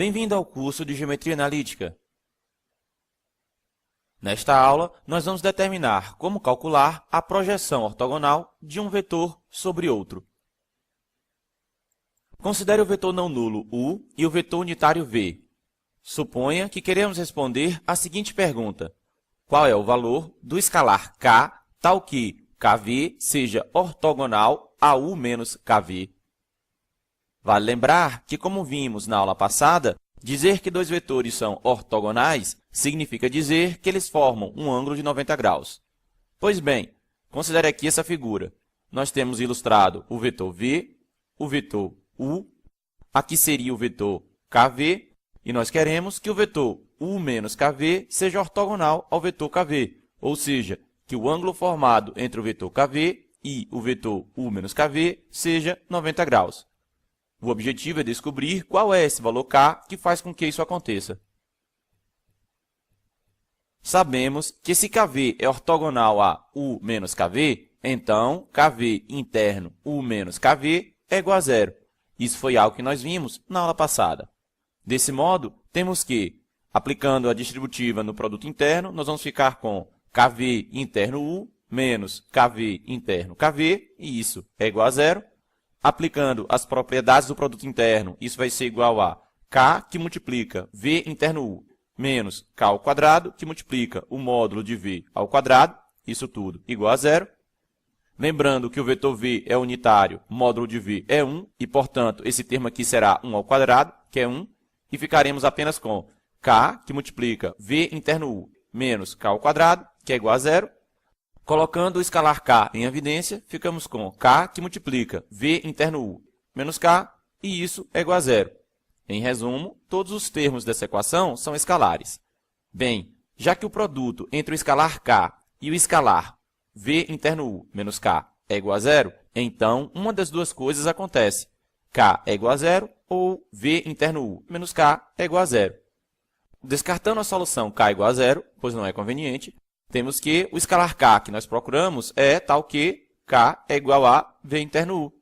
Bem-vindo ao curso de Geometria Analítica. Nesta aula, nós vamos determinar como calcular a projeção ortogonal de um vetor sobre outro. Considere o vetor não nulo U e o vetor unitário V. Suponha que queremos responder a seguinte pergunta: qual é o valor do escalar K, tal que KV seja ortogonal a U menos KV? Vale lembrar que, como vimos na aula passada, dizer que dois vetores são ortogonais significa dizer que eles formam um ângulo de 90 graus. Pois bem, considere aqui essa figura. Nós temos ilustrado o vetor V, o vetor U, aqui seria o vetor KV, e nós queremos que o vetor U menos KV seja ortogonal ao vetor KV, ou seja, que o ângulo formado entre o vetor KV e o vetor U menos KV seja 90 graus. O objetivo é descobrir qual é esse valor K que faz com que isso aconteça. Sabemos que se KV é ortogonal a U menos KV, então KV interno U menos KV é igual a zero. Isso foi algo que nós vimos na aula passada. Desse modo, temos que, aplicando a distributiva no produto interno, nós vamos ficar com KV interno U menos KV interno KV, e isso é igual a zero. Aplicando as propriedades do produto interno, isso vai ser igual a K, que multiplica V interno U, menos K ao quadrado, que multiplica o módulo de V ao quadrado, isso tudo igual a zero. Lembrando que o vetor V é unitário, o módulo de V é 1, e, portanto, esse termo aqui será 1 ao quadrado, que é 1, e ficaremos apenas com K, que multiplica V interno U, menos K ao quadrado, que é igual a zero. Colocando o escalar K em evidência, ficamos com K, que multiplica V interno U menos K, e isso é igual a zero. Em resumo, todos os termos dessa equação são escalares. Bem, já que o produto entre o escalar K e o escalar V interno U menos K é igual a zero, então uma das duas coisas acontece. K é igual a zero ou V interno U menos K é igual a zero. Descartando a solução K igual a zero, pois não é conveniente, temos que o escalar K que nós procuramos é tal que K é igual a V interno U.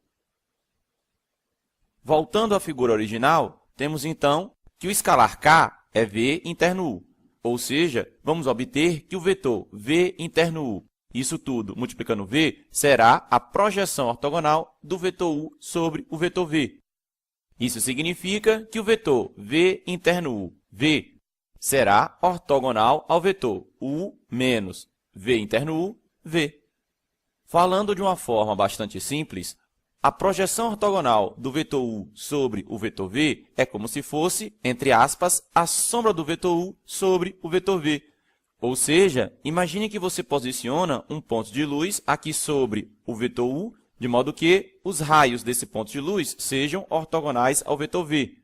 Voltando à figura original, temos então que o escalar K é V interno U, ou seja, vamos obter que o vetor V interno U, isso tudo multiplicando V, será a projeção ortogonal do vetor U sobre o vetor V. Isso significa que o vetor V interno U, V, será ortogonal ao vetor U menos V interno U, V. Falando de uma forma bastante simples, a projeção ortogonal do vetor U sobre o vetor V é como se fosse, entre aspas, a sombra do vetor U sobre o vetor V. Ou seja, imagine que você posiciona um ponto de luz aqui sobre o vetor U, de modo que os raios desse ponto de luz sejam ortogonais ao vetor V.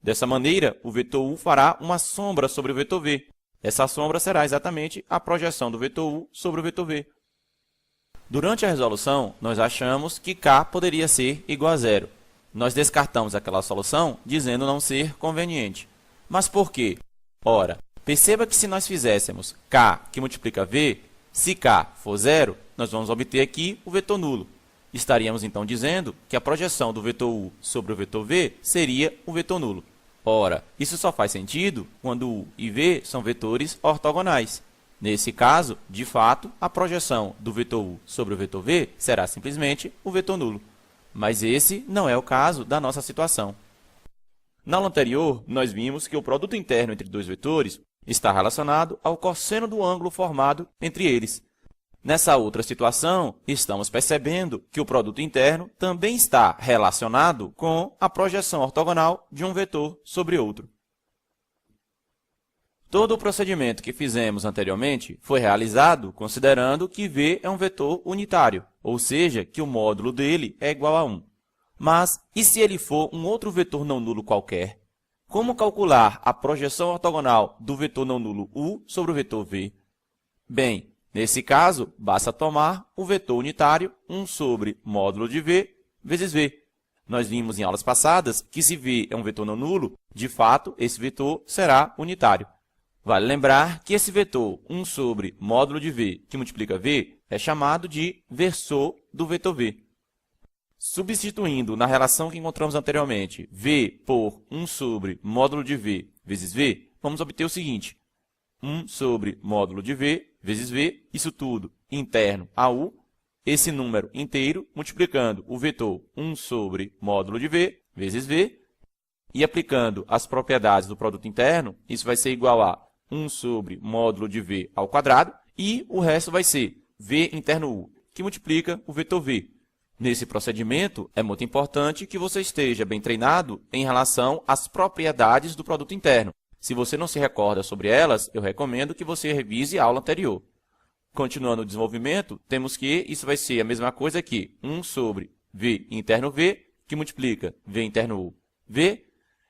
Dessa maneira, o vetor U fará uma sombra sobre o vetor V. Essa sombra será exatamente a projeção do vetor U sobre o vetor V. Durante a resolução, nós achamos que K poderia ser igual a zero. Nós descartamos aquela solução dizendo não ser conveniente. Mas por quê? Ora, perceba que se nós fizéssemos K que multiplica V, se K for zero, nós vamos obter aqui o vetor nulo. Estaríamos então dizendo que a projeção do vetor U sobre o vetor V seria o vetor nulo. Ora, isso só faz sentido quando U e V são vetores ortogonais. Nesse caso, de fato, a projeção do vetor U sobre o vetor V será simplesmente o vetor nulo. Mas esse não é o caso da nossa situação. Na aula anterior, nós vimos que o produto interno entre dois vetores está relacionado ao cosseno do ângulo formado entre eles. Nessa outra situação, estamos percebendo que o produto interno também está relacionado com a projeção ortogonal de um vetor sobre outro. Todo o procedimento que fizemos anteriormente foi realizado considerando que V é um vetor unitário, ou seja, que o módulo dele é igual a 1. Mas, e se ele for um outro vetor não nulo qualquer? Como calcular a projeção ortogonal do vetor não nulo U sobre o vetor V? Bem, nesse caso, basta tomar o vetor unitário 1 sobre módulo de V vezes V. Nós vimos em aulas passadas que se V é um vetor não nulo, de fato, esse vetor será unitário. Vale lembrar que esse vetor 1 sobre módulo de V que multiplica V é chamado de versor do vetor V. Substituindo na relação que encontramos anteriormente, v por 1 sobre módulo de v vezes v, vamos obter o seguinte: 1 sobre módulo de v vezes v, isso tudo interno a u, esse número inteiro multiplicando o vetor 1 sobre módulo de v vezes v, e aplicando as propriedades do produto interno, isso vai ser igual a 1 sobre módulo de v ao quadrado, e o resto vai ser v interno u, que multiplica o vetor v. Nesse procedimento, é muito importante que você esteja bem treinado em relação às propriedades do produto interno. Se você não se recorda sobre elas, eu recomendo que você revise a aula anterior. Continuando o desenvolvimento, temos que isso vai ser a mesma coisa que 1 sobre v interno v, que multiplica v interno u, v.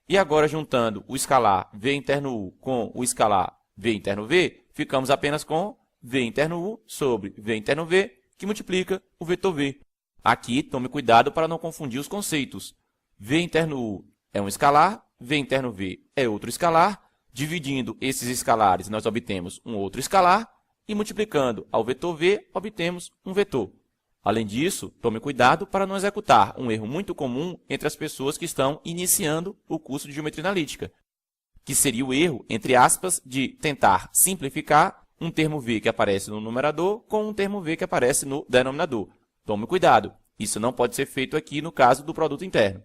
E agora, juntando o escalar v interno u com o escalar v interno v, ficamos apenas com v interno u sobre v interno v, que multiplica o vetor v. Aqui, tome cuidado para não confundir os conceitos. V interno u é um escalar, v interno v é outro escalar. Dividindo esses escalares, nós obtemos um outro escalar. E multiplicando ao vetor v, obtemos um vetor. Além disso, tome cuidado para não executar um erro muito comum entre as pessoas que estão iniciando o curso de Geometria Analítica, que seria o erro, entre aspas, de tentar simplificar um termo v que aparece no numerador com um termo v que aparece no denominador. Tome cuidado, isso não pode ser feito aqui no caso do produto interno.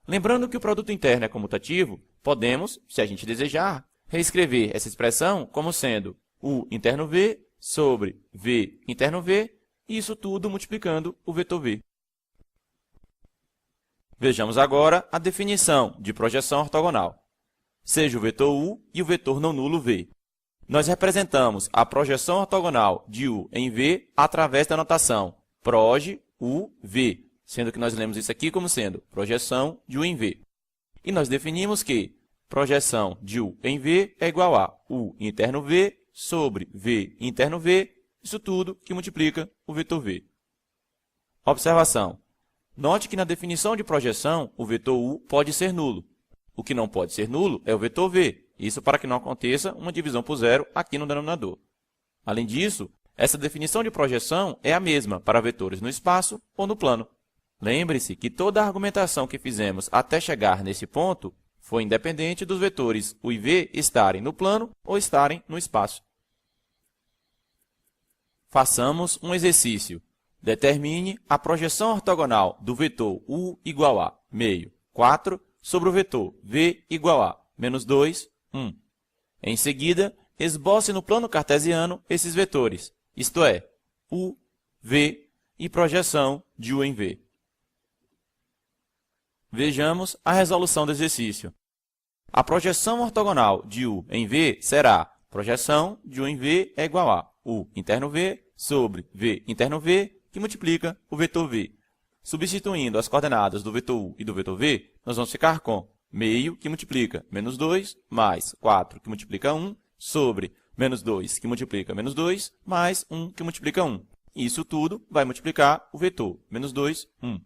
Lembrando que o produto interno é comutativo, podemos, se a gente desejar, reescrever essa expressão como sendo u interno v sobre v interno v, e isso tudo multiplicando o vetor v. Vejamos agora a definição de projeção ortogonal. Seja o vetor u e o vetor não nulo v. Nós representamos a projeção ortogonal de u em v através da notação proj u v, sendo que nós lemos isso aqui como sendo projeção de u em v. E nós definimos que projeção de u em v é igual a u interno v sobre v interno v, isso tudo que multiplica o vetor v. Observação. Note que na definição de projeção, o vetor u pode ser nulo. O que não pode ser nulo é o vetor v, isso para que não aconteça uma divisão por zero aqui no denominador. Além disso, essa definição de projeção é a mesma para vetores no espaço ou no plano. Lembre-se que toda a argumentação que fizemos até chegar nesse ponto foi independente dos vetores u e v estarem no plano ou estarem no espaço. Façamos um exercício. Determine a projeção ortogonal do vetor u igual a meio 4 sobre o vetor v igual a menos 2, 1. Em seguida, esboce no plano cartesiano esses vetores, isto é, u, v e projeção de u em v. Vejamos a resolução do exercício. A projeção ortogonal de u em v será projeção de u em v é igual a u interno v sobre v interno v, que multiplica o vetor v. Substituindo as coordenadas do vetor u e do vetor v, nós vamos ficar com meio, que multiplica menos 2, mais 4, que multiplica 1, sobre menos 2, que multiplica menos 2, mais 1, que multiplica 1. Isso tudo vai multiplicar o vetor menos 2, 1.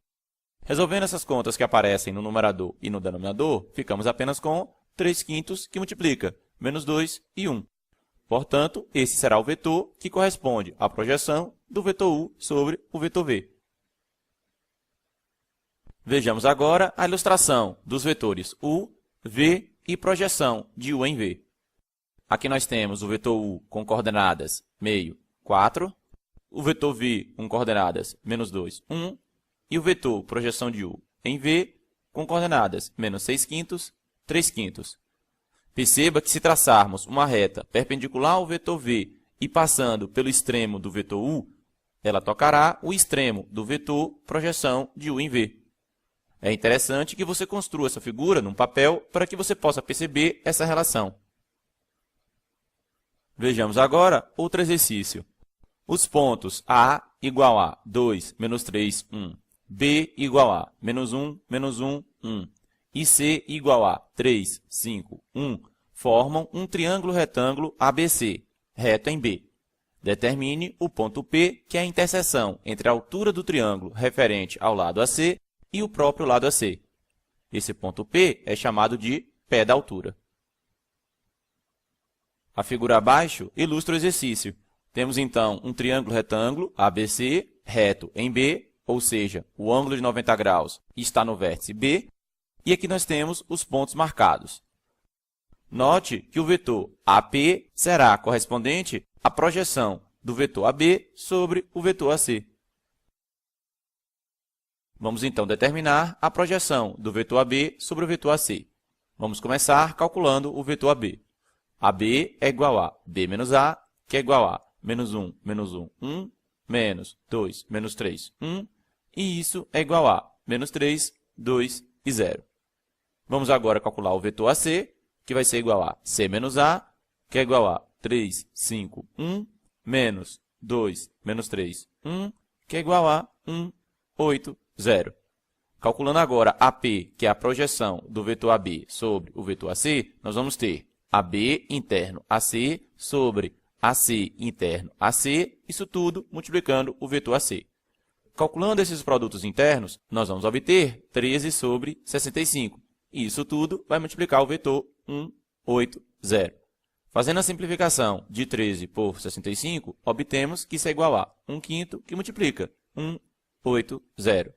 Resolvendo essas contas que aparecem no numerador e no denominador, ficamos apenas com 3/5, que multiplica menos 2 e 1. Portanto, esse será o vetor que corresponde à projeção do vetor u sobre o vetor v. Vejamos agora a ilustração dos vetores u, v e projeção de u em v. Aqui nós temos o vetor u com coordenadas meio 4, o vetor v com coordenadas menos 2, 1, e o vetor projeção de u em v com coordenadas menos 6/5, 3/5. Perceba que se traçarmos uma reta perpendicular ao vetor v e passando pelo extremo do vetor u, ela tocará o extremo do vetor projeção de u em v. É interessante que você construa essa figura num papel para que você possa perceber essa relação. Vejamos agora outro exercício. Os pontos A igual a 2, menos 3, 1, B igual a menos 1, menos 1, 1, e C igual a 3, 5, 1, formam um triângulo retângulo ABC, reto em B. Determine o ponto P, que é a interseção entre a altura do triângulo referente ao lado AC e o próprio lado AC. Esse ponto P é chamado de pé da altura. A figura abaixo ilustra o exercício. Temos, então, um triângulo retângulo ABC, reto em B, ou seja, o ângulo de 90 graus está no vértice B, e aqui nós temos os pontos marcados. Note que o vetor AP será correspondente à projeção do vetor AB sobre o vetor AC. Vamos então determinar a projeção do vetor AB sobre o vetor AC. Vamos começar calculando o vetor AB. AB é igual a B menos A, que é igual a menos 1, 1, menos 2, menos 3, 1, e isso é igual a menos 3, 2 e 0. Vamos agora calcular o vetor AC, que vai ser igual a C menos A, que é igual a 3, 5, 1, menos 2, menos 3, 1, que é igual a 1, 8, 0. Calculando agora AP, que é a projeção do vetor AB sobre o vetor AC, nós vamos ter AB interno AC sobre AC interno AC, isso tudo multiplicando o vetor AC. Calculando esses produtos internos, nós vamos obter 13 sobre 65. E isso tudo vai multiplicar o vetor 1, 8, 0. Fazendo a simplificação de 13 por 65, obtemos que isso é igual a 1/5, que multiplica 1, 8, 0.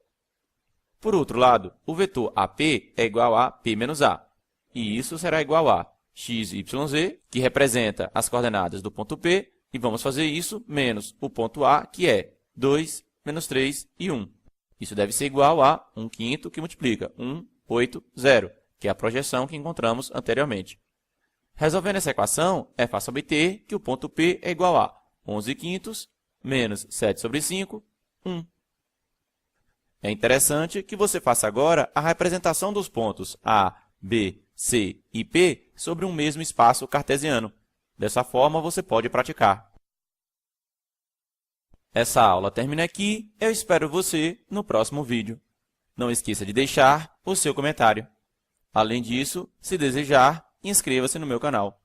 Por outro lado, o vetor AP é igual a P menos A. E isso será igual a x, y, z, que representa as coordenadas do ponto P, e vamos fazer isso menos o ponto A, que é 2, menos 3 e 1. Isso deve ser igual a 1/5, que multiplica 1, 8, 0, que é a projeção que encontramos anteriormente. Resolvendo essa equação, é fácil obter que o ponto P é igual a 11/5 menos 7 sobre 5, 1. É interessante que você faça agora a representação dos pontos A, B, C e P sobre um mesmo espaço cartesiano. Dessa forma, você pode praticar. Essa aula termina aqui. Eu espero você no próximo vídeo. Não esqueça de deixar o seu comentário. Além disso, se desejar, inscreva-se no meu canal.